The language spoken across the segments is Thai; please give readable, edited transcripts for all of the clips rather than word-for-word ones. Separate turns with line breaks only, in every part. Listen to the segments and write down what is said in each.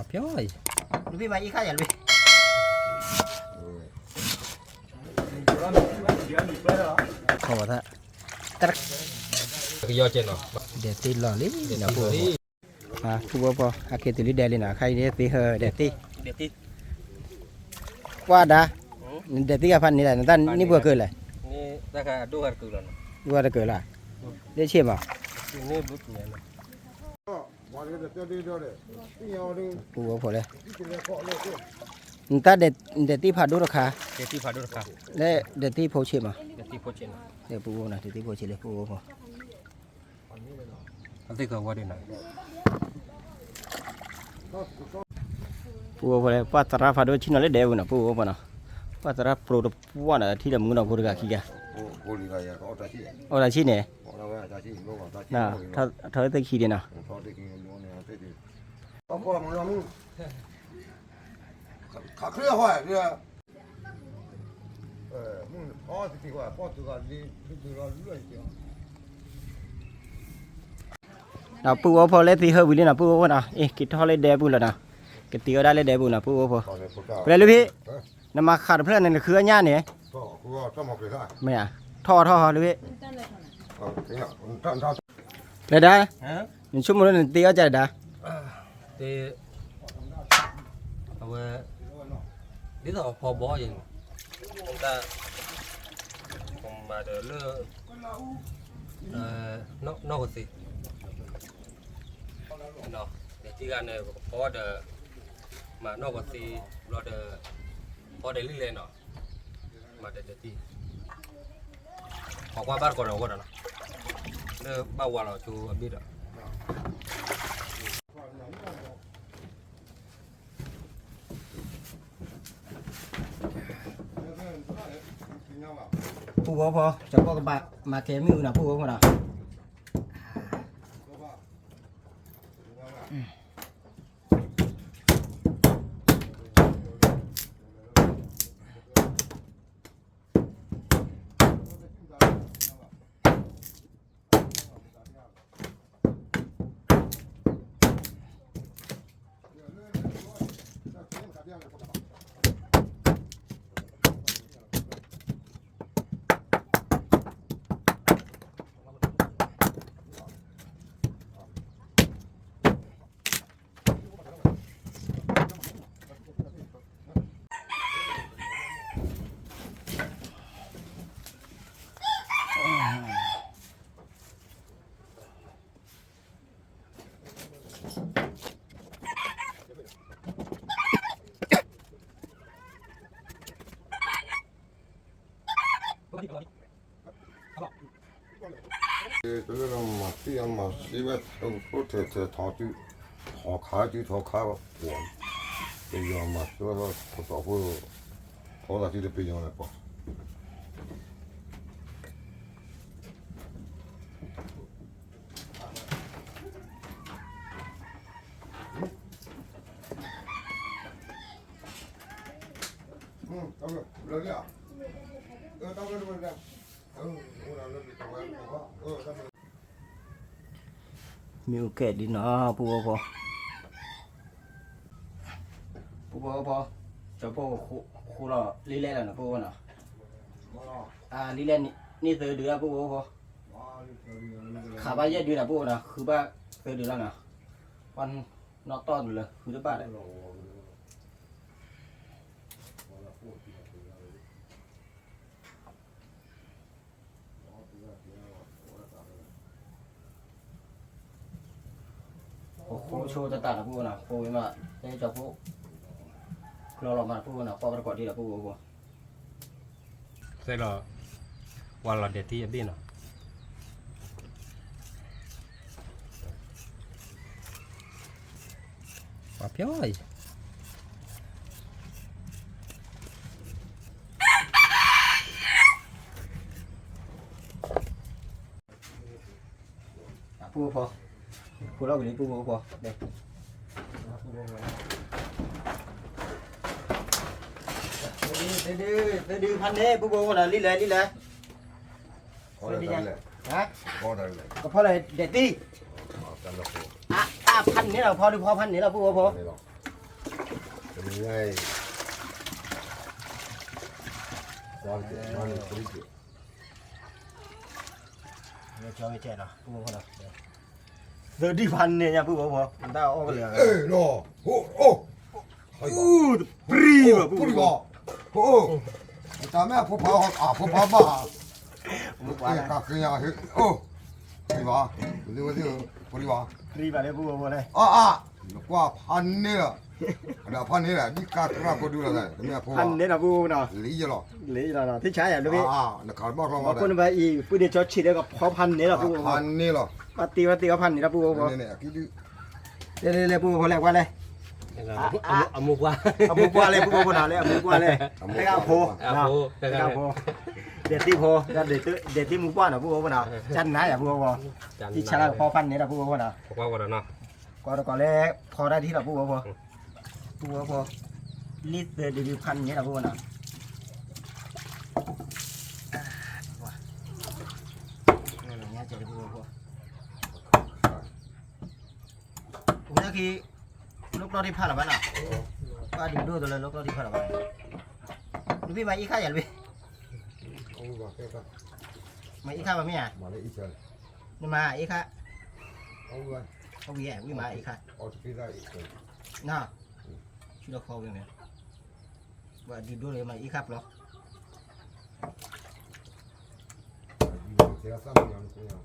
Pioi.
Lebih banyak ikan ya lebih. Kau tak? Ter.
Kerja je no.
Dia tilar ni, nak buat. Buat apa? Akhir tu dia lina. Kai dia tih, dia tih. Wah dah. Dia tih apa ni lah? Nanti ni buat ke lah?
Ni dah kan 2 hari tu lah.
2 hari ke lah? Dia siapa?
Ini butnya.
Buat apa le? Nanti dia tih padu rakha.
Jadi padu rakha.
Le dia tih poche mah.
Jadi pochen.
Dia buat nak dia tih poche le buat apa?
Nanti kau wadah nak.
Buat apa le? Patara padu Cina le dia guna buat apa nak? Patara pro tu buat nak tidak menggunakan guru kaki ya. Orang Cina. Nah, tháo tới khi đi nào. Nào pu ô phô lấy thì hơi bị đi nào pu ô nào. Ê, cái thò lấy đè pu là nào. Cái tiêu đã lấy đè pu nào pu ô phô. Lấy luôn đi. Nằm mà khát phơi này là khứa nhá nè. Mày à? Thò luôn đi. Đây đã. Nhìn chung một lần tiêu chạy đã.
Thì đi đâu phò bó gì. Chúng ta còn mà để lơ nó có gì. Nó để chỉ gan này có để mà nó có gì lo để có để lên nó mà để gì họ qua bắt còn đâu có đâu nó bao qua là chú biết rồi
pu ô phô cho có cái bạc mà kém như nào pu ô phô nào.
cái mà cái mà xí vết có thể thọ chứ thọ khá của bây giờ mà cái thọ thọ của thọ là chỉ được bây giờ này bỏ tao được rồi à tao được rồi
Miu kẹt đi nó pu ô phô cho phô khu là lý lẽ là nó pu ô nào. Lý lẽ ni từ đưa pu ô phô. Khá bao nhiêu đưa là pu ô nào, cứ ba từ đưa là nào. Con nó to rồi là cứ thứ ba đấy. Cô show cho ta là cô nào, cô ấy mà đây cho cô lo mà cô nào, cô bắt quả đi là cô.
thế là qua là để thi ở bên nào Pioi.
Pu phô. Pu lo cái pu phô đây. Đi phan đấy pu phô là đi lấy. Hả? Có phô này để ti. พันนี้เราพอดูพอพันนี้เราพูดพอ
ง่ายร้อนเกินร้อนเลยคุยเกิน
เนี่ยจอยแจเนาะพวกเราเดือดที่พันเนี่ยเนี่ยพวกเรามันได้ออกเลย
โน่โอ้โอ้ปรีบ่ปรีบ่โอ้ตาแม่ผู้พาผู้พาบ้าก็คืออย่างเฮ้โอ้ปรีบ่ดูว่าปรีบ่
ปรีมาเลยพวกเราเลย
กว่าพันเนี่ยเดี๋ยวพันนี่แหละนี่การกราบก็ดูแล้วไงเนี่ยพวก
พันเนี่ยนะพวกเรา
ลีจะหรอ
เลยเราที่ใช้อ่ะดูพี่
นักข่าวบอกเรา
บางคนไปอีผู้เดียวจอดฉีดแล้วก็พอพันเนี่ยเราพวก
พันนี่หรอ
ปฏิก็พันนี่นะพวกเรา
เนี่ยคิดดู
เรื่อยๆพวกเราแรกว่าเลย
เอามุกว่า
เอาพวกว่าเลยพวกเราเลยเอาพวกว่าเลยแล้วก็โพแล้วก็โพเด็ดที่โพเด็ดที่มุกว่านะพวกเราจันนะอย่าพวกเราที่ชาลาพอพันเนี่ยนะพวกเรา
บอกว่าวันนั้นเนาะ
ก่อนแรกพอได้ที่เราพวกเราพอลิตรเดือดพันเนี่ยนะพวกเราเนี่ยจะได้พวกเราผมจะคิดลูกเราที่พันหรือเปล่าว่าดูตัวเลยลูกเราที่พันหรือเปล่าดูพี่มาอีกข้าอย่างพี่
โอ้ว่าแค่ก็
มาอีกข้ามาไม่อ่ะ
มาเลยอีเชน
นี่มาอีกข้า
เอาไว้
เขาวิ่งวิ่งมาอีกข้า
เอาที่พี่ได้อีกคน
น่าชื่อเราเขาเป็นไงว่าดูเลยมาอีกครับเหรอ
เสียซ้ำยังกูยัง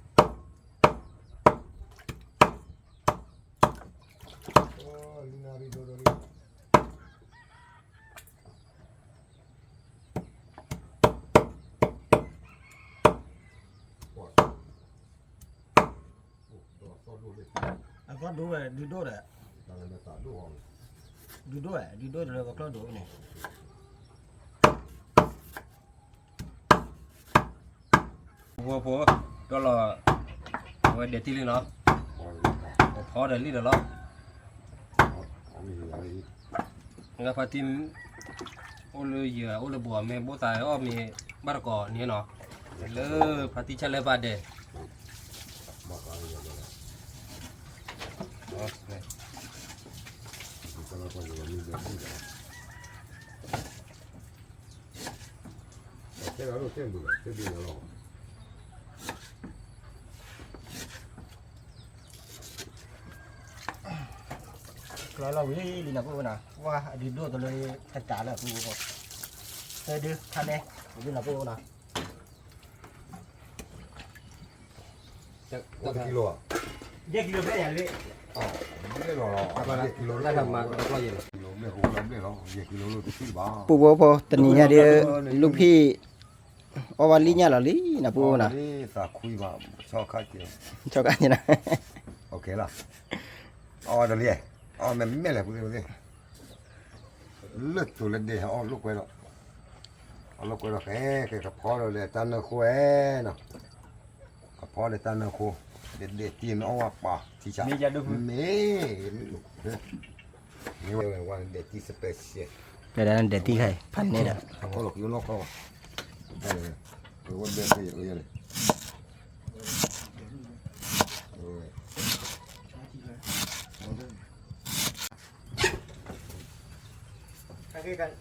โอ้ลินาริโดโดริ
ก็ดูเลยดูเลยเลยก็เราดูเนี่ย
พวกก็รอไว้เด็ดที่เลยเนาะพอเดี๋ยวรีเดี๋ยวรองั้นพอทีมโอเลยเยอะโอเลยบัวแม่บัวตายอ้อมีบารกอเนี่ยเนาะเลยพอทีชันเลยบาดเด
เราวิ่งลีน่ะพวกน่ะว่าดูตัวเลยกระจายแล้วพวกเฮ้ยดูทันเลยวิ่งน่ะพวกน่ะ
กิโลอ่ะ
เด็กกิโลเมตรอย่างนี้
ไม่หรอกกิโล
ได้ทำมาก็เย็น
กิโลไม่โหเราไม่หรอกกิโลรู้ที่บ้า
ปูพอตอนนี้เดี๋ยวลูกพี่เอาวันลีเนี่ยหรอลีน่ะพวกน่ะ
นี่สักคุยมาชอบข้าเจียว
ชอบกันยังไง
โอเคละอ๋อเดี๋ยวนี้อ๋อไม่เลยพูดเลยเลือดตัวเล็กเดียวอ๋อลูกไว้แล้วอ๋อลูกไว้แล้วแค่กับพ่อเราเลยตันคู่เนาะกับพ่อเลยตันคู่เด็ดตีนเอาว่าป่าที่จะนี่วันเด็ดที่สเปเชียล
เดี๋ยวนั้นเด็ดที่ใครพันนี่แหละ
เขาหลอกอยู่นอกเขาหรือว่าเด็ดที่อะไร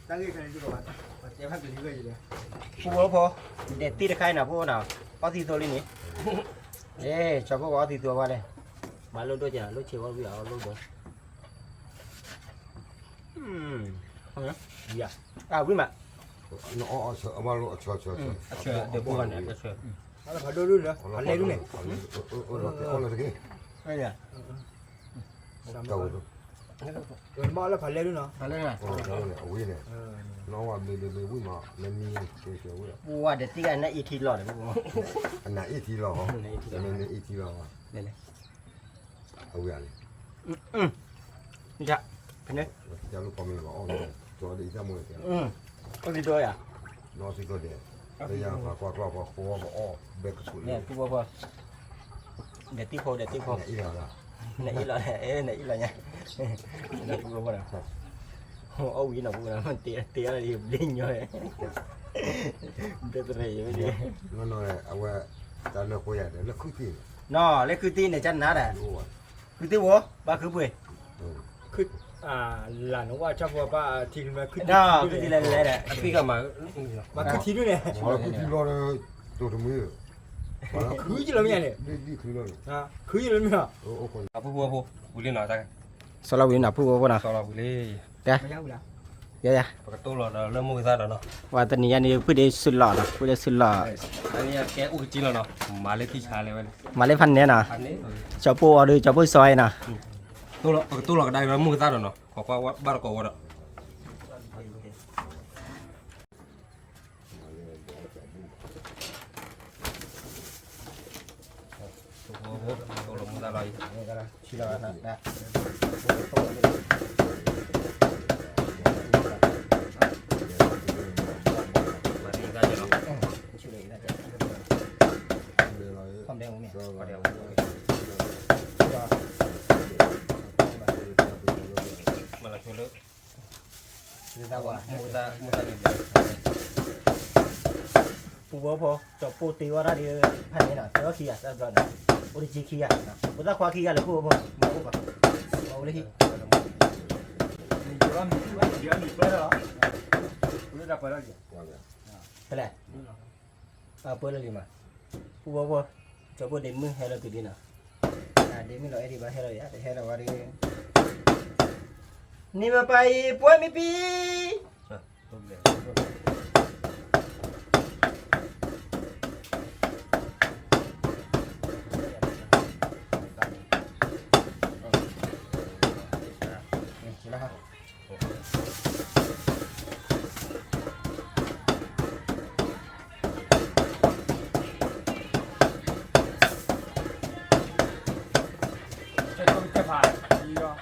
ตั้งกันดีกว่าเดี๋ยวพักกันดีกว่าอยู่เลยพอเด็ดที่ใครน่ะพวกน่ะเอาที่ตัวนี้ชอบพวกเอาที่ตัวว่าเลยมาลูกด้วยจ้ะลูกเชี่ยววิ่งเอาลูกด้วยวิ่งมา
อ๋อเชื่อมาลูกเชื่อ
เชื่อเดี๋ยวพวกกันเนี่ยเชื่อ
เอาพอดูดูเหรอพันเลยดูเนี่ย
เอาเลยที่
ไอ้เนี่ย
เต่า
มอแล้วพันเลยดูเนาะพันเลยนะ
เอาวิ่งเนี่ยน้องว่าไม่วิ่งมาไม่มีเชื่อวิ่ง
บัวเด็ดที่กันนะอีทีหลอดเลยพวก
อันไหนอีทีหรออันไหนอีทีหรอ
เลย
เอาวิ่งเลย
นี่จ้ะเป็นไง
จะลูกความมีว่าอ๋อตัวดีจังเลย
เอาที่ตัวอ่ะ
น้องสิตัวเดียวแต่ยังฝากกรอบว่าโค้ว่าอ๋อเบรกสุดเล
เนี่ย
ย
พี่บัวเด็ดที่โพเด็ดที่โพ
อีกแล้ว
ไหนอีหลอดไหนอีหลอดเนี่ยไหนพี่บัวนะเอาวิ่งหน่อยพวกนั้นมันเตี้ยอะไรดิ้งย่อยเด็ดอะไรอยู่ไม่ดี
นั่นน่ะเอาว่าตอนนั้นคุยอะไรแล้วคุยที่
นอเล็กคือตีในจันนัดอ่ะคือตีวัวบ้าคือบุ้ยคือ
là nó qua cho vào ba thì mà cứ
ဒါကဒီလဲလဲတဲ့
အပိကမှာ
mà cứ thí nữa này
ဟောကူတီလောတော့တို့တမီးဘာလဲ
cứ gì làm gì này
ဒီခရီးလော
à cứ gì làm gì hả
โอ้โห
အဖူဖူဖူဦးလေးနော်တာ
ဆောလောက်ဝင်တာဖူဘောနာ
ဆော်လာဦးလေး
mà nhau là
ရရ
ပကတိုးလောလမိုးစားတော့နော်
ဝါတနီယနေဖွေဆုလာတာဖွေဆုလာ
အဲ့ဒီကဲဦးကြီးလောနော်မာလေးတိချာလေးပဲ
မလေးဖန်နေနာ
အနေ
ချောပိုအရချောပိုဆွိုင်းနာ
တိုးလောပကတိုးလောကတိုင်းမိုးစားတော့နော်ခေါ်ကွာဘာကောဝတော့တိုးလောမိုးစားလိုက်
ချီလာတာဒါ
မာလေးစားကြတော့
ချီလေးဒါ
လေလာရဲ့
ဖမ်တယ်ဦးမြ
ဟုတ်တယ်မလာချိုလို့
ဒီသားဝါ
မိုးစားနေတယ်
ပူဘောဖောချောပိုတေဝရဒီဖန်နေတာကျောခီရဆက်တော့တယ်ဦးဒီခီရဘုဒ္ဓခွာခီရလေပူဘောမဟုတ်ပါဘူးလေဟိ
giờ mình bơi đó bơi ra bơi ra gì
ဟောလေ
ဟဲ့အာပွဲလေဒီမှာပူဘောဘောချောပိုဒေမဟဲရတူဒီနာအာဒေမီလောအဲ့ဒီဘာဟဲရရဟဲရဝါရီနိမပိုင်ပွဲမီပီ
ဟုတ်တယ်
chơi không chơi phải gì đó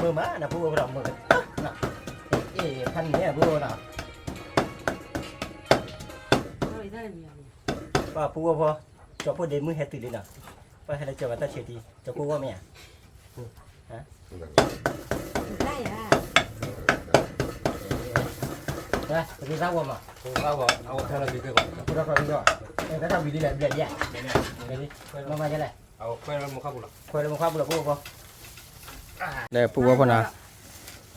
มือมานะผู้เรามือนะเอ๊พันเนี่ยผู้นะ
Rồi ra làm gì?
ว่าผู้พอจอผู้เดมือเฮติลินะว่าให้เราเจอกันตาเชตีจะผู้ว่าไม่อ่ะ
Đây à?
นะพี่ทราบว่ามา
ကိုကောက်ပါအော်ထားလိုက်ပြီကော
ผู้รับรู้ว่าเอ๊ะถ้าวิดีแหละเบียดเนี่ยมาจะแหละ
အော်ခွဲရမခဘူးလား
คอยลงความบุรุษผู้พอเนี่ยผู้ว่าพอนะ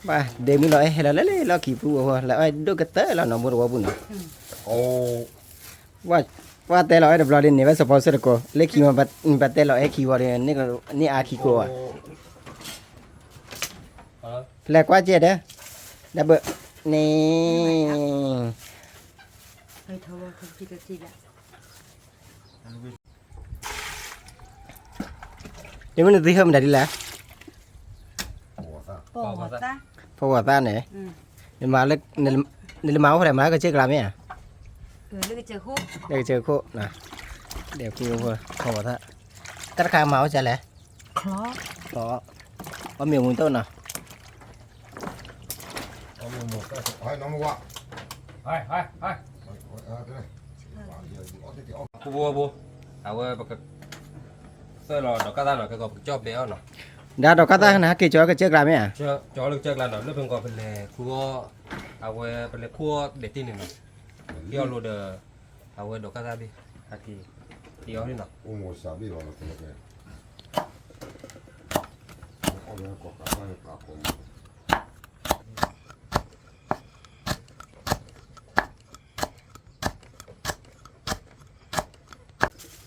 มาเดมิเราเฮ้เราเล่เราขี่ผู้ว่าแล้วไอ้ดูกระเตะเราหนอบุรุษว่าบุญ
โอ้
ว่าแต่เราไอ้เดบลอดินเนี่ยว่าสปอนเซอร์ก็เล็กขี่มาบัดแต่เราไอ้ขี่ว่าเนี่ยนี่อาขี่กูอ่ะ แล้วกว่าเจ็ดเด้อดับเบิลนี่
Hơi thô không chỉ được gì ạ.
เดี๋ยวมันจะเพิ่มได้ดีแล้ว
โหซะ
Bỏ vào ta.
เพราะว่าตาเนี่ย
Ừ.
เดี๋ยวมาเล็กเนี่ยมาอะไรมาก็เช็คลาไหมอ่ะ
Rồi lấy cái chờ khúc.
เดี๋ยวเจอโคนะเดี๋ยวกูเพราะว่าตาตราคาเมาจะแหละ
Khó.
เพราะว่ามีมุนต้นเนาะ
เอาหมดก็ให้น้องว่า
hai hai hai
เออเด้อเอาดิเอา
ဘူးဘူးဘူးအဝဲပကဆဲလောတော့ကတာတော့ကောကြော့ပဲအောင်နော်
ดาดอกกาตานะเกจอก็เช็คลาไหมอ่ะ
ကြောလို့ချက်လာတော့လက်ပင်ကောပဲလေခုရောအဝဲပဲလေခုရောဒေတင်နေနော်ပြောလို့တော့အဝဲတော့ကတာပြီအကီပြောနေနော်
โอ้โหสาบีว่ามันเป็นไงเอาเลยก็กลับมาปากผม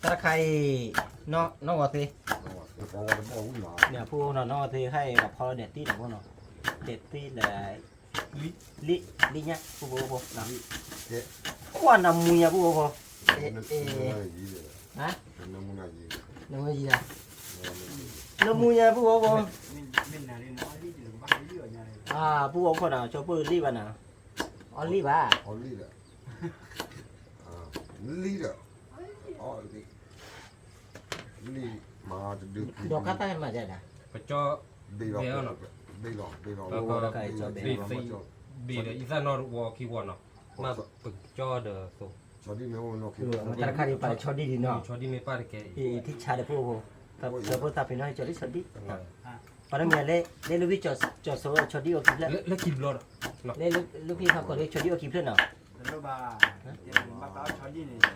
ตราคาเนาะเนาะว่าสิ
เพราะว่ามันบอกว่า
เนี่ยผู้เนาะเนาะว่าสิให้กับพอเด็ดตี้เดี๋ยวพวกเนาะเด็ดตี้เลยลิเนี่ยผู้ผู้นะควันน้ำมือผู้ผู้ฮะ
น้ำมันอะไร
น้ำมือจีนะน้ำมือผู้ผู้
mình là nên nói đi đừng bắt đi ở nhà này
ผู้ผู้คนน่ะชอบผู้รีบอ่ะนะอ๋อรีบอ่ะ
เอาลีดอ่ะลีดอ่ะอ๋อลีดมาจะดึก
ดอกกาตามาจากไหน
ပကြော
บีหลอกบีหลอกบีหลอก
บีเดอีซานอร์วอคีวอนเนาะมาปึกจ่อเดอโซ
ชอดีไม่ว่าน้องคิด
ตราคาดีไปชอดีดีเนาะ
ชอดีไม่ป้าแก
ที่ชาเดผู้ผู้แต่เสือผู้ตาเป็นน้อยชอดีชอดีเพราะนั้นเนี่ยเล่ลูกพี่จอดโซ่ชอดีโอคิเพื่อน
แล้วกินรอด
เล่ลูกพี่เขาก็เล่ชอดีโอคิเพื่อนเนาะ
nó bà bắt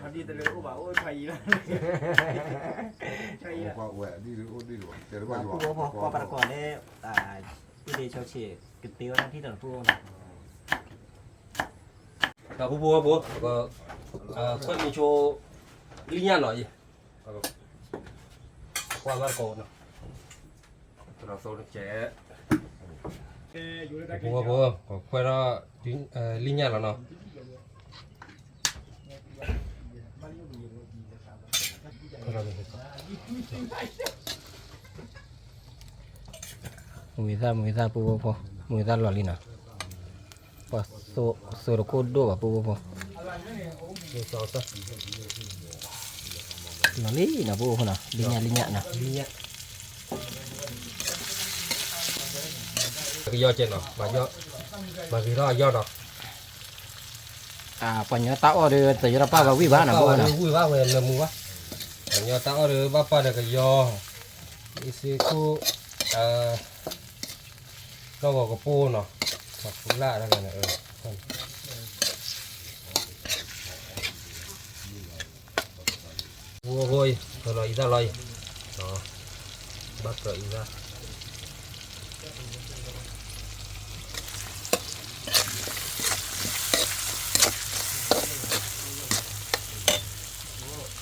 저기 들으고 봐. 오, 저기라. 저기라.
ว่าแหวะดีหรือโอ้ดีหรือเดี๋ยวว่า
ผู้พอประกอบได้ที่เดชเชียกึ่งตีว่าที่ถนนผู้นะ
자, 보고 그거 손이 줘 리냐 너지. 그거 qua ban cổ nó. Rồi số được trẻ. 보고 có quay ra linya là nó. Mùi ra mùi ra lò lina. Và số đồ cốt đô vào bố nó lý là bố nào linya nào cái do trên nó mà vì đó do nó phần nhớ tạo được từ đó ba vào quý ba nào bố nào quý ba về là mua phần nhớ tạo được ba pa được cái do isi ku nó vào cái po nó hoặc cũng lạ ra cái này vua thôi rồi ra rồi đó bắt rồi ra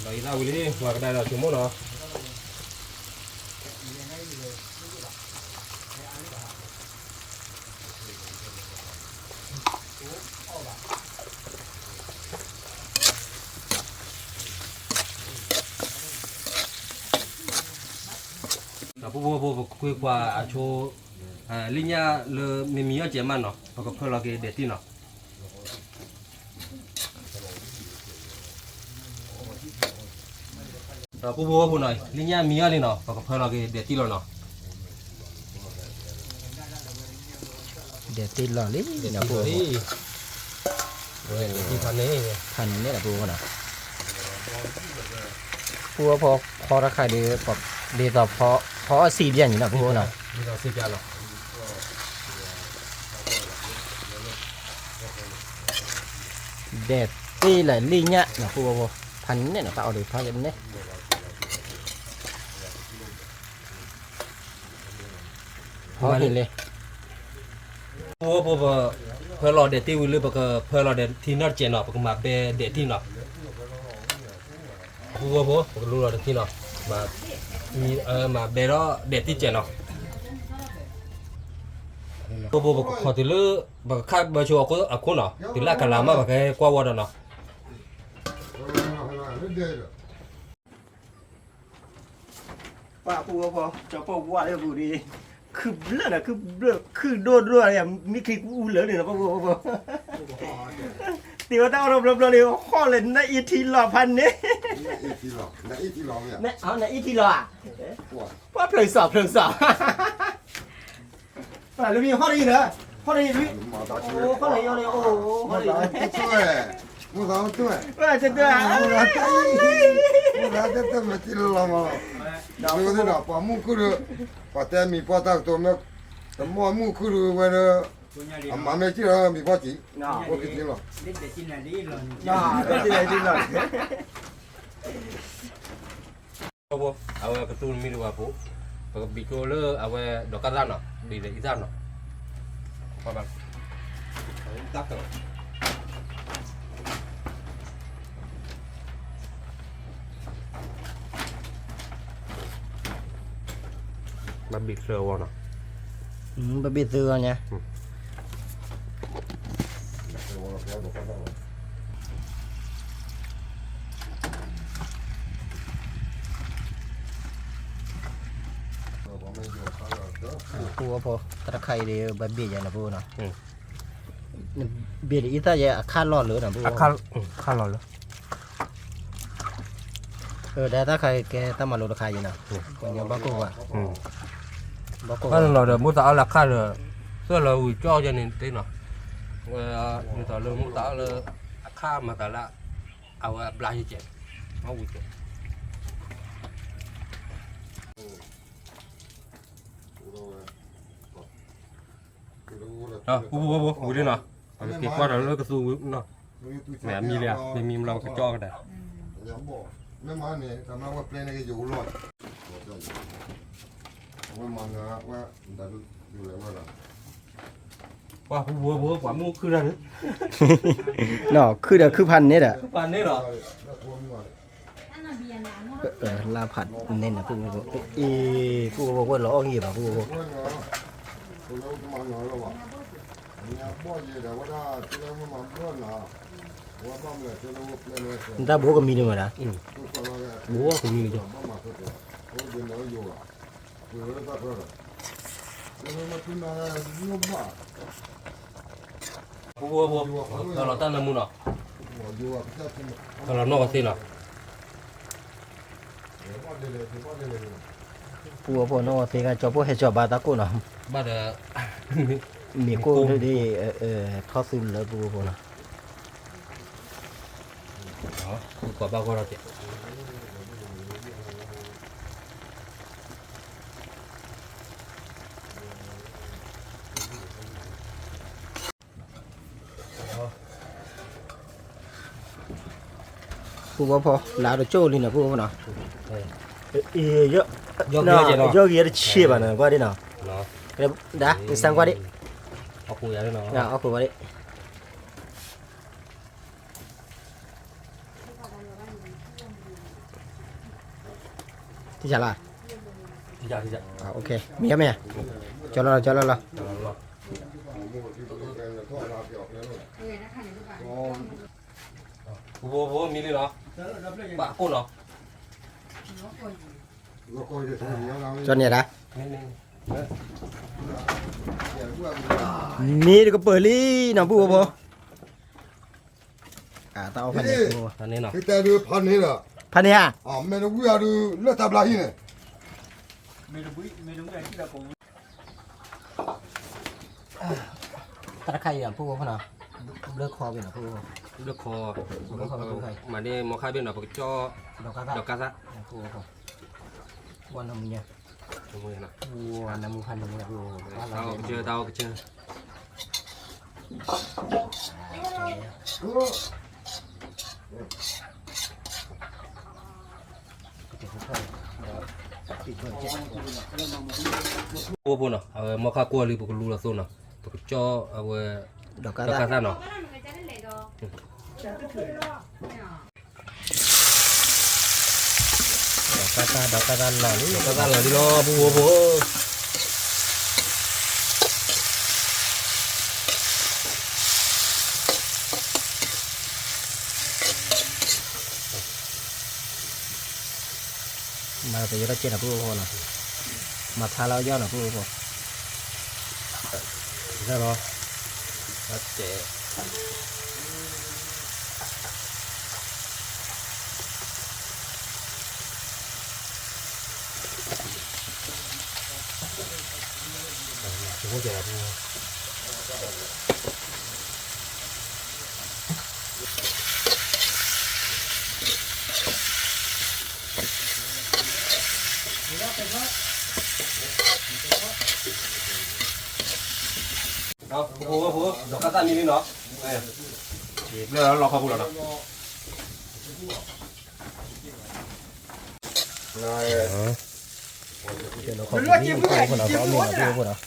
rồi ra đi mà cái đây là chúng nó quay qua chỗ linya le mimi ở trên mặt nó có phải là cái để tin nó rồi bố này linya mía lên nó có phải là cái để tin nó để tin là lý là bố rồi thành này là bố nào bốพอราคาดีแบบดีต่อเพราะสี่เดือนอยู่นะพวกน่ะดีต่อสี่เดือนหรอเด็ดตีเลยลีเนี้ยนะพวกพันเนี่ยนะเอาเลยพันเลยเนี่ยพอเห็นเลยพวกเพื่อรอเด็ดตีวิลล์เพื่อรอเด็ดที่นอร์เจนเนาะเพื่อมาเบเด็ดที่เนาะพวกรู้รอเด็ดที่เนาะmà bé đó để tí trẻ nào bố họ từ lứa và khác bây giờ có à cô nào từ là cả làm mà cái qua qua đó nào
ป้าพอจะป้าว่าได้บุรีคือเรื่องนะคือโดนด้วยอ่ะมีคลิปอู้เหลือเลยนะป้าตีว่าต้องรบเลยข้อเลยนะอีทีหล่อพันนี้นะอีทีหล่อเนี่ยเอานะอีทีหล่อป้าเพลิงสอบป้าแล้วมีข้อนี้เหรอข้อนี้โอ้ข้อไหนเอาเลยโอ้ข้อไหน
มึงเอาตัว
ป้าจะตัว
มึงเอาตัวมาที่เรามาดูดินะป้ามุกุรุป้าแต่มีป้าตักตัวแม่แต่มัวมุกุรุเวลามาไม่จีเรามีป้าจีโอเคจีเรา
เด็กกินอะไรดีหรอ
จีหล่อ
bốเอาcái tuôn mi được bố và bị cô lơเอาđỏ cắt ra nó bị để ra nó qua bằng tắt rồi mà bị sờ vào nó mà bị sờ nhaพวกตะไคร้เดียวแบบเบี้ยนะพวกเนาะเบี้ยอีตาจะข้าหลอดหรือนะพวกข้าหลอดเลยได้ตะไคร้แกตั้งมาโลตะไคร้ยังนะคนยังบ้ากูว่ะบ้ากูข้าหลอดเดี๋ยวมุตาละข้าเลยเสื้อเราอุ้ยจ่อจะนี่ตีเนาะมุตาเลยมุตาเลยข้ามาแต่ละเอาปลาเจ็บเอาอุ้ยเจ็บbố đi nào cái qua đó nó cái xu nó แหมมีเลยมีเราก็จ่อกันได้
ยังบอกไม่มาเนี่ยกำลังว่าเพลงอะไรอยู่รอดว่ามันว่าดันอยู่แล้วว่าล่ะ
ว่าบัวกว่ามูคืออะไร
เนาะคือเดี๋ยวคือพันนี่แหละ
ปานนี้เหรอ
ลาผัดเน้นนะพูดพูดบอกว่าล้อเหี้ยป่ะพูด
ว่าเนาะเราจะมาหน่อยแล้ววะเนี่ยบ่อยเลยแต่ว่าถ้าที่เรามาเพื่อนนะว่าบ้านเนี่ยที่เราเพลงอะไร
ถ้าบัวก็มีด้วยนะ
ทุกคนเลย
บัวก็มีด้วย
บ้านมาเพื่อนเขาเดินแล้วอยู่อ่ะคุยแล้วก็เพื่อนแล้วมาที่มาเนี่ยบ้า
บัวเราตั้งน้ำมูนเหรอ
อยู่อ่ะพี่จะ
เรานอกสิเหรอ
บ้านเลยบ้านเลย
พูดพอเนาะที่กันจอบพวกให้จอบบาตากูเนาะ
บ้านเด้อ
มีกูด้วยทอดซึมแล้วพูดพอเนาะ
อ๋อกว่าบ้านก็เราเจ็บ
พูดพอลาดโจ้ลินะพูดพอเนาะเยอะเยอะเยอะเชี่ยบ้านะกว่าดิเนาะ
เนาะ
เดี๋ยวด่าสั่งกว่าดิ
เอาคุยอะไรเนาะ
เอาคุยกว่าดิที่จะละ
ที่จะ
โอเคมีไหมจอดแล้ว
บัวมีเลยเหรอบ้ากูเหรอ
จอดเนี่ยนะ
นี่
มีก็เปิดลี่นะพูดพอต้องเอาพันนี้
อันนี้เนาะ
พี่แต่ดูพันนี่ล่ะ
พันนี้ฮะ
อ๋อแม่นกูอยากดูเลือดตาปลาหินเนี่ย
ไม่รู้ไงที่เราคง
ตะไคร้อ่ะพูดพอเนาะเลิกคอไปนะพูด
เลือกคอมาเนี่ยมอคาเป็นแบบจ่อ
ดอกกา
ดอกกาซะ
พูดพอวันน้ำมันเนี่ย
มือนะ
วันน้ำมันพันน้ำมันพูด
เตาเจอเตาเจอ บัวเนาะเอามอคากลัวหรือปกลูละโซนเนาะปกจ่อเอา
ดอก
ดอกกา
กา
ซะเนาะ
ดอกกาหล่อนี่
ดอกกาซะเหรอที่รอบัว
มาแต่ยอดเจ็ดนะพูดพอเนาะมาทาเรายอดนะพูดพอ
ใช่หรอเจ๊ เอาผู้ดอกกาซามีนี่เนาะเดี๋ยวเราเข้าพูดแล้วเนาะ
นาย
เดี๋ยวเราขอนี่คนเราเอาเมียมาพูดเนาะ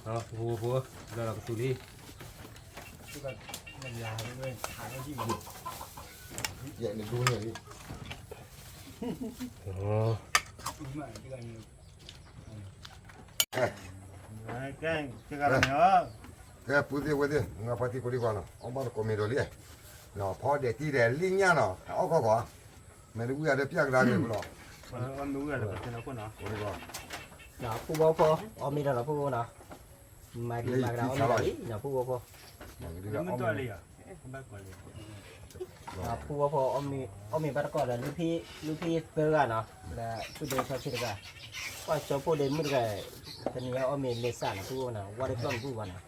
เอาผู้เดี๋ยวเราตูดี
มันยาวเลยหาได้ที่มัน
อย่าเนี่ยดูเนี่ยนี่
อ๋อ
มาที่กันแกงที่กันเนาะ
แกพูดดิว่าดิงาปฏิกุริกว่าเนาะเอามาโกเมโดลีเนาะพอเด็กที่เด็กลิงเนี่ยเนาะเอาก็ก่อนแม่ดูอยากได้เปียกได้เลยบ่ล่ะ
วันนู้นอะไรเป็นเราคนเนาะ
กุริกว่า
เนาะพูดพอเอามีเราพูดเนาะมาดีมาเราเอามีเนาะพูดพอ
มันดี
มัน
เอา
ตัวเลยอ่ะบ้าก่อนเลย
พูดพอเอามีบัตรก่อนแล้วลูกพี่เพื่อนเนาะแล้วพูดเดินเขาชิดกันว่าจะพูดเดินมืดกันทีนี้เอามีเลซ่าพูดเนาะว่าได้กล้องพูดเนาะ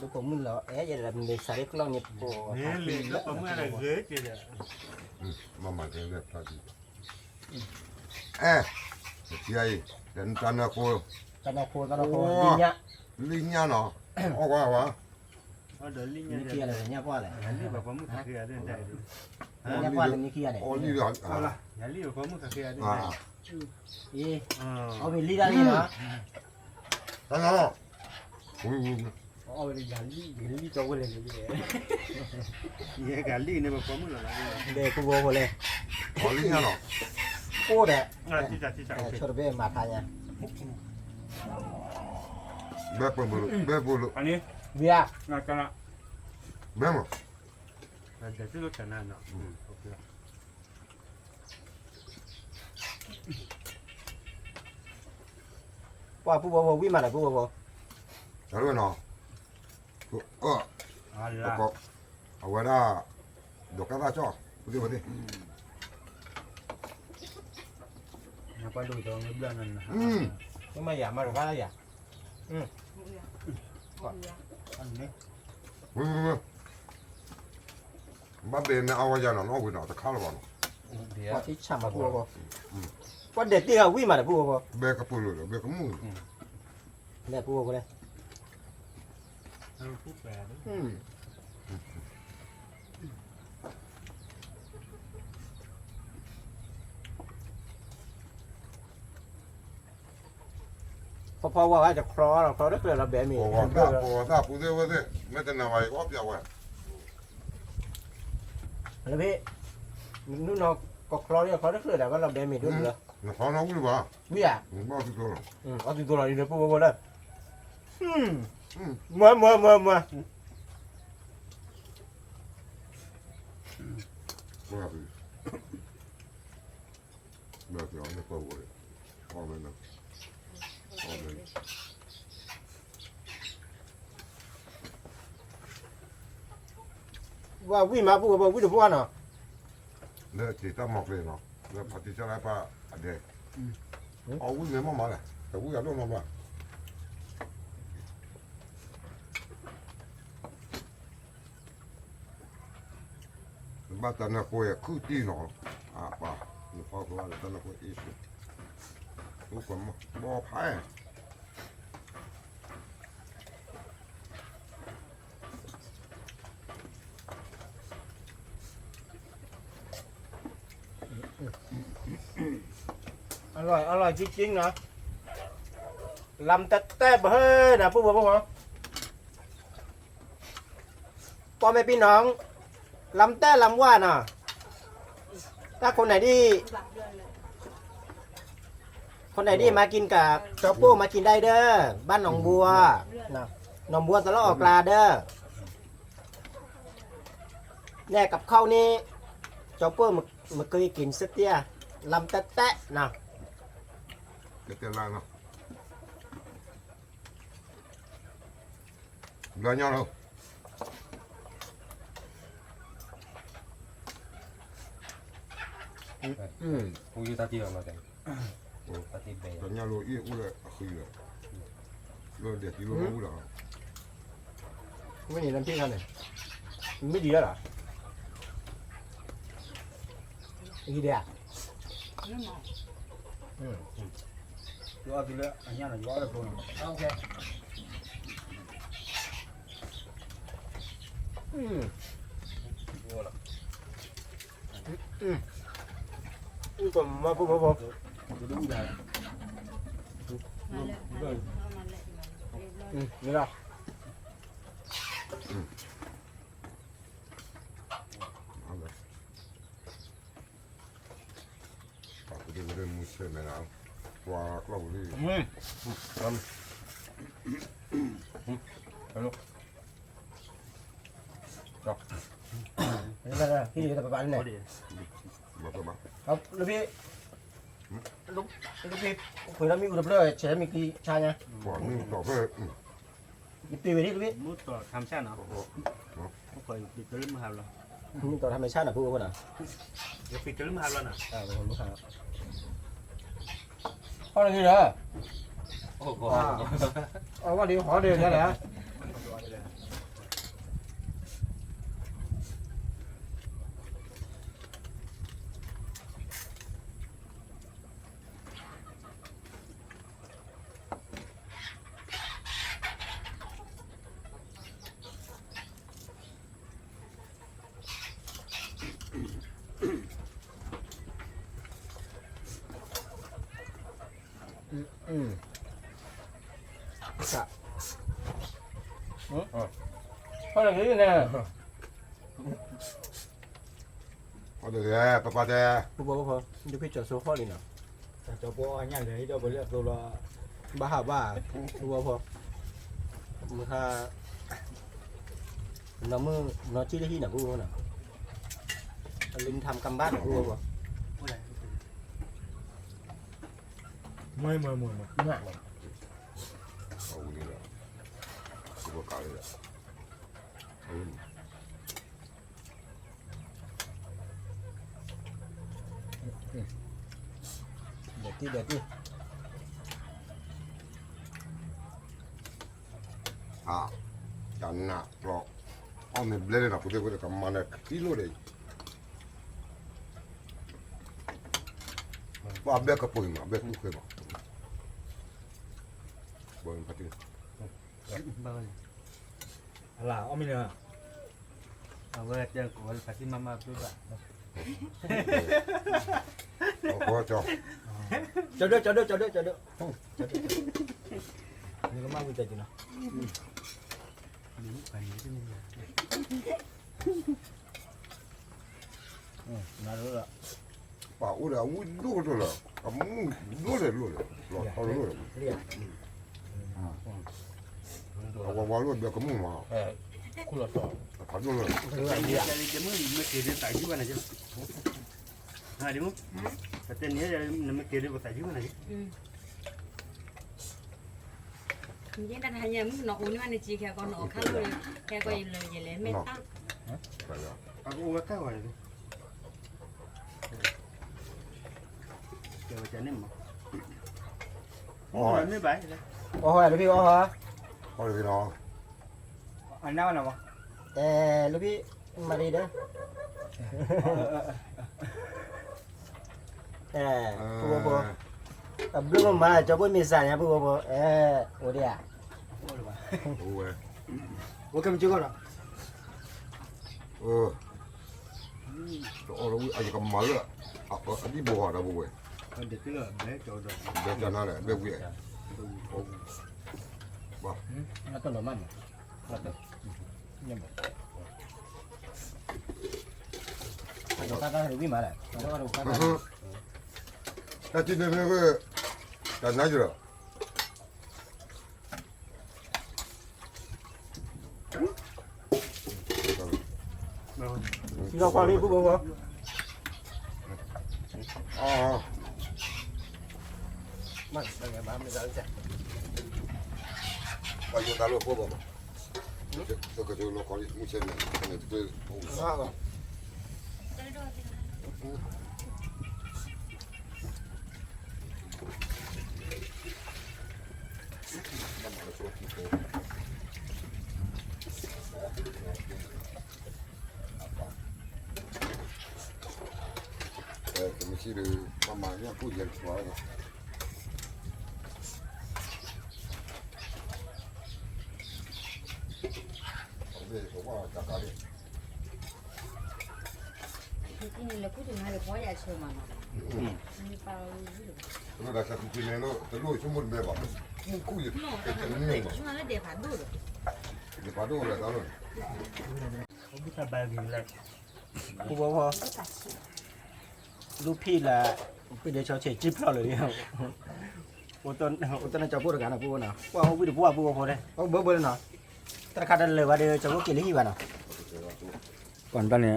ดูผมมึงแล้วอย่าได้เลซ่าได้กล้องเนี่ยโอ้
เนี่ยเลยแล้วก็เมื่อไรเกิดเดี๋ยว
มามาเดี๋ยวพาดีเที่ยเดินตามนะกู
กันเอาโคนกันเอาโคนดินเนี้ย
linh nha nó ó quá quá
เอาเดี๋ยวลิง
นี่
เนี่ย
เคลียร์อะไรเนี่ยพ่ออะไร
อย่ารีบแบบผมมึงเคลียร์เรื่องใจดิ
เนี่ยพ่ออะไรนี่เคลียร์เนี่ย
ó đi rồi
เอาละอย่ารีบแบบผมมึงเคลียร์เรื่องใจ
à
อี
อ่า
เอามีลีดานี่นะ
sao nó ui ui
เอาเลยอย่ารีบโจ้เลยเลยเนี่ยการรีบเนี่ยแบบผมมึงเหรอ
เด็กกูโบโหเลย
ó linh nha nó
พูดอะ
ที่จะโอเค
ชดเบ้มาทานเนี่ย
bé bự
อันนี้
เบียร์
งานกันละ
bé mà
เดี๋ยวที่รถกันนั่นเนาะโอเค
ว่าผู้โบโบวิ่งมาไหนผู้โบโบ
trả lời nó ờ
เอาละ
có ở ngoài đó được các ta cho đi vào đi
แล้วก็ดูตรงนี้เรื่องนั้นนะ
ก็ไม่อยากมาหรือว่าอยาก
อันนี้
ui ui ui bắt đến ao vào giờ nó quỳ nó ta khá là bọn
เดี๋ยว
ว่าที่ฉ่ำมาผู้โบโบว่าเด็กที่เขาวิ่งมาไหนผู้โบโบ
bé cái bự rồi bé cái mù
เนี่ยผู้โบโบเลย
เราพูดแปลด้วย
พอว่าจะคลอเราคลอได้เปลือกเราแบมี
ồ ta phụ thế vậy mấy tên nào vậy góp vào vậy
แล้วพี่นู่นเราก็คลอเนี่ยคลอได้เปลือกแต่ว่าเราแบมีด้วยเหรอ
nó khó nó cũng vào
เบียร์
bao nhiêu rồi
เอาตัวเราดีเลยผู้โบโบเลยมา
Bữa thì bữa thì nó có rồi con lên nào con lên
ว่าวิ่งมาผู้โบโบวิ่งดูพวกน่ะ
nè chỉ ta mọc lên nó nè phải chỉ cho lại ba ở đây ô quý mấy mà này tao quý ở đâu mà ba tao nó coi cứ tí nó à ba nó khó quá là tao nó coi ít lúc còn bỏ phải อร่อยจริงๆนะลำแต้ๆเฮ้ยนะผู้บอกว่าพ่อแม่พี่น้องลำแต้ลำว่าน่ะถ้าคนไหนที่มากินกับเจ้าปู้มากินได้เด้อบ้านหนองบัวนะหนองบัวตะเลาะออกลาเด้อแน่กับข้าวนี่เจ้าปู้มาเคยกินเสเตียลำแต้ๆนะ cái tiền lại nào gần nhau đâu
กูอยู่ตาเจียวมาแต่ตาตีเบย์
gần nhau rồi ít cũng là khỉ rồi rồi để tí luôn cũng được
ไม่มีน้ำพริกเขาเนี่ยมันไม่ดีแล้วเหรออีเดีย
ย้อนไปเลยอันนี้นะย้อนไปตรงนั้น
โอเคผมมาปุ๊บผม
จะดูได้
นี่ละ
cái mùi xe này nào qua lâu đi
นี่ละพี่จะไปบ้านไหน
mà các bạn
ครับลูกพี่ลูกพี่คุยแล้วมีอุดมเลยเฉยมีกี่ชายไง
quả mình tỏ về
มีตีไปดิลูกพี่
มุดต่อทำชาติเนาะเขาเคยปิดตัวลืมมาแล้ว
มีต่อธรรมชาตินะพูดว่าน่ะ
เดี๋ยวปิดตัวลืมมาแล้วนะ
เป็นคนลูกค้าพ่ออะไรนี่เหรอ
โอ้โห
เอาว่าดีขอเดือนนี่แหละ dạ thôi là cái này
เอาเดี๋ยวป้าเดี๋ยว
bố bố bố đi phía chỗ số khó đi nào
จะพออันนี้เลยเดี๋ยวไปเรียกตัวละ
bà hả bà bố bố bố mà ha nó chỉ để hi nào bố bố nào linh tham cam bát nào bố bố
ไม่
ngạn
เอานี่แหละกูบอกกันเลยเอา
để đi
อ่ะจันน่ะเพราะเอาเนี่ยเบลล์นะกูเดี๋ยวกูจะกำมันเนี่ยกิโลเลยว่าเบลล์ก็ปุ่ยมาเบลล์กูเคยมาบ่อยพัดที่
อะไรอ๋อไม่เนี่ยเอาไว้เจอกูไปที่มาปุ๊บอะ
เอาพอจ้ะ
chờ đợiนี่ก็มาวิจัยจีนะ มาดูละ
ป่าวเลยอุ้ยดูดูเลยอ่ะมึงดูเลยดูเลยรอเอาดูเลย
เรียก
เอาว่าดูเดี๋ยวก็มึงมา
คุณหลอดต่อ
พัดดูเลย
คืออะไรเนี่ย
จะมึงไม่เกลียดใส่ที่วันไหนจ๊ะฮะดิมึงแต่เนี้ยจะไม่เกลียดใส่ที่วันไหน
nhưng đang hay nhầm nó uống mà chỉ khéo con nó khác rồi khéo coi lời gì lấy mệt tăng
ใช่แล้ว
เอากูว่าแค่ไหวเลยเกี่ยวจะนิ่มมั้ง
อ๋อ
ไม่ไปเลย
โอ้โหลูกพี่โอ้โห
พอเลยพี่น้อง
อันนั้นอะไรวะ
ลูกพี่มาดีเด้อปูปูเรื่องมาจะพูดมีสารเนี่ยปูปูโอ้เดีย
โอ้ย
โอ้แค่มันจุกเหรอ
เอาเราอาจจะกำมันเลยอ่ะอันนี้บัวนะบัว
เด็กที่เหลือเด็กโจด
เดี๋ยวจะนั่นแหละเดี๋ยวเวีย
nó còn đồ mặn nó được nhưng mà đồ cá cá được mà này nó đồ cá cá
แต่ที่นี่มันก็จะนั่นอยู่แล้ว
thì nó qua đi bố bố bố
อ๋อ
mặn đây là bám bây giờ chạy
ไปอยู่ตาลูกพ่อบอกตัวก็จะลูกคนมุเชนเนี่ยเนี่ยตัว
nó rồi
cái mình chỉ được mà nhá phụ diện quá rồi về có qua cả cả đi
cái này là cuối tuần hay là quá dài chờ mà như bao
nó đã sắp chín này nó lôi xuống một bề bạc cú gì cái chân nhiều mà
chúng nó để phản đồ rồi
để phá đồ là đó rồi
ผมไม่สบายเลย
bố bố bố lúc phi là bây giờ cho trẻ chip vào rồi đi không ô tô này cho bố được cả nào bố nào qua không biết được bố bố đây ông bố bố nào ta khai đơn lời vào đây cho bố kia lấy gì vào nào
ก่อนตอนนี้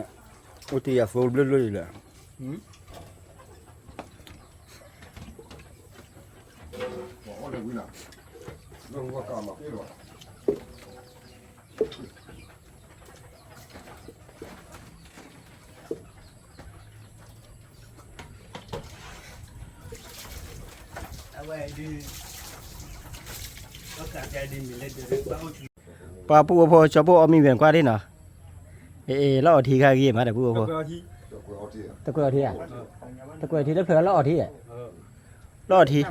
อุติยาโฟล์เบลล์เลย
bỏ đây quý nào nó không có cả mà cái rồi
bà bố bố cho bố mình về qua đi nào lo thì khai gì mà để bố bố ta quay thì à ta quay thì nó phải lo thì à lo thì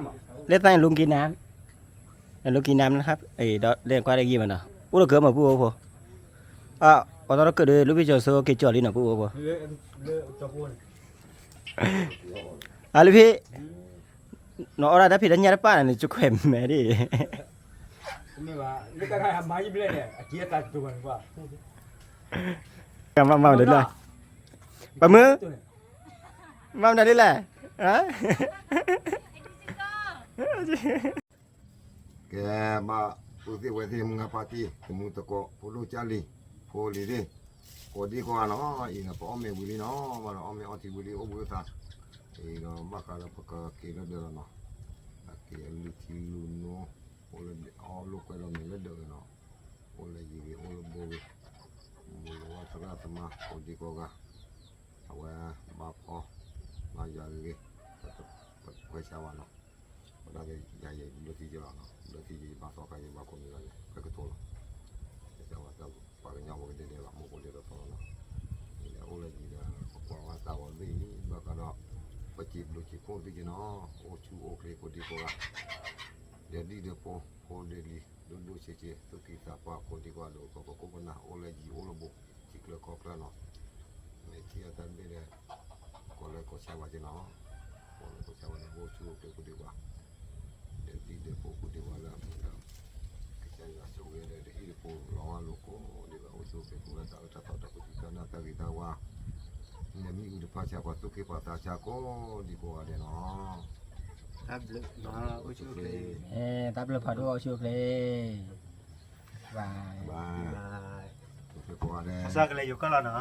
lên tay luôn kín nám luôn kín námนะครับđó lên qua đây gì mà nào bố nó cửa mà bố bố ở đó nó cửa đây lúc bây giờ sơ cái trò đi nào bố bố lúcพี่ nó ở đây đã phải đánh nhau đó này chụp khỏe mẹ đi
ไม่ว่านี่ก็ได้ทำมายิ่งเลยเนี่ยเกียร์ตัดตัวมันกว่า
cầm vào đến rồi bà mưa vào đây đi là hả
แกมาตัวที่ไว้ที่มึงปาร์ตี้มึงตะโกโพลูจาลีโพลีดิโคดีกว่าเนาะอีน่ะป้อมเมบุรีเนาะมาเนาะอเมอติบุรีโอบุตาอีเนาะมาคาราปะกะเกลเดเนาะเกลูทิลูโนโอเลออลูกก็เนาะเดเนาะโอเลยีโอเลโบวีมูลวัตระตมาโคดีกว่าเอาไว้บาปอมาอย่าเลยก็ชาวเนาะได้ใหญ่ๆดูที่เจอเนาะดูที่บาสอกายบาคนนี้ก็กระตุ้นแต่ว่าแต่ปากยาวก็เดี๋ยวละมุกเดี๋ยวตัวเนาะนี่แหละโอ้เลยดีนะกว่าตาวันนี้บากเนาะปจิบดูจิโคดีเนาะโอชูโอเคก็ดีกว่าเดี๋ยวดีเดี๋ยวพอเดี๋ยวดีดูเฉยๆตัวที่ตาปากก็ดีกว่าดูก็นะโอเลยดีโอเลยบุจิกเลยก็แล้วเนาะไม่เที่ยวกันไม่ได้ก็เลยก็ใช้ว่าจะเนาะก็เลยก็ใช้ว่าโอชูโอเคก็ดีกว่าdi depo di wala kita ya suwe de depo lawa loko de ba oso ke ku ta ta ta ku ti kana ta kita wa ne mi u de pa cha kwa tu ke pa ta cha ko di ko ade no
tablet nó ôi chú kì
táp lực phạt đua chưa kì và
ba tu ke ko ade
sao cái này vô có là nữa